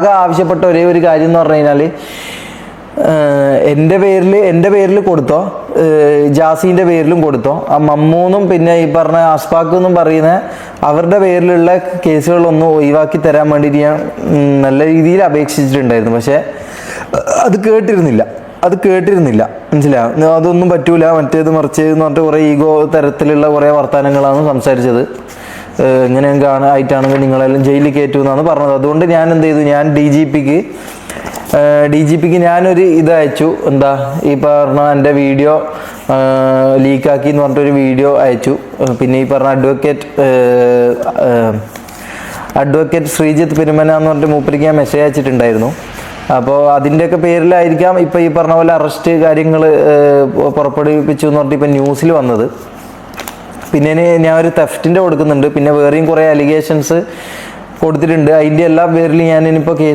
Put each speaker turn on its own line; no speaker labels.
ആവശ്യപ്പെട്ട ഒരേ ഒരു കാര്യം എന്ന് പറഞ്ഞു കഴിഞ്ഞാൽ എൻ്റെ പേരിൽ കൊടുത്തോ, ജാസീൻ്റെ പേരിലും കൊടുത്തോ, ആ മമ്മൂന്നും പിന്നെ ഈ പറഞ്ഞ അസ്പാക്കെന്നും പറയുന്ന അവരുടെ പേരിലുള്ള കേസുകളൊന്നും ഒഴിവാക്കി തരാൻ വേണ്ടിയിട്ട് ഞാൻ നല്ല രീതിയിൽ അപേക്ഷിച്ചിട്ടുണ്ടായിരുന്നു. പക്ഷേ അത് കേട്ടിരുന്നില്ല മനസ്സിലാവും. അതൊന്നും പറ്റൂല, മറ്റേത് മറിച്ചതെന്ന് പറഞ്ഞിട്ട് കുറേ ഈഗോ തരത്തിലുള്ള കുറേ വർത്തമാനങ്ങളാണ് സംസാരിച്ചത്. ഇങ്ങനെ ആയിട്ടാണെങ്കിൽ നിങ്ങളെല്ലാം ജയിലിൽ കയറ്റുമെന്നാണ് പറഞ്ഞത്. അതുകൊണ്ട് ഞാൻ എന്ത് ചെയ്തു, ഞാൻ ഡി ജി പിക്ക് ഞാനൊരു ഇത് അയച്ചു. എന്താ ഈ പറഞ്ഞ എൻ്റെ വീഡിയോ ലീക്കാക്കി എന്ന് പറഞ്ഞിട്ടൊരു വീഡിയോ അയച്ചു. പിന്നെ ഈ പറഞ്ഞ അഡ്വക്കേറ്റ് ശ്രീജിത്ത് പെരുമന എന്ന് പറഞ്ഞിട്ട് മൂപ്പരിക്ക് ഞാൻ മെസ്സേജ് അയച്ചിട്ടുണ്ടായിരുന്നു. അപ്പോൾ അതിൻ്റെയൊക്കെ പേരിലായിരിക്കാം ഇപ്പോൾ ഈ പറഞ്ഞ പോലെ അറസ്റ്റ് കാര്യങ്ങൾ പുറപ്പെടുവിപ്പിച്ചു എന്ന് പറഞ്ഞിട്ട് ഇപ്പം ന്യൂസിൽ വന്നത്. പിന്നെ ഞാൻ ഒരു തെഫ്റ്റിൻ്റെ കൊടുക്കുന്നുണ്ട്, പിന്നെ വേറെയും കുറേ അലിഗേഷൻസ് കൊടുത്തിട്ടുണ്ട്. അതിൻ്റെ എല്ലാ പേരിൽ ഞാൻ ഇനിയിപ്പോൾ കേസ്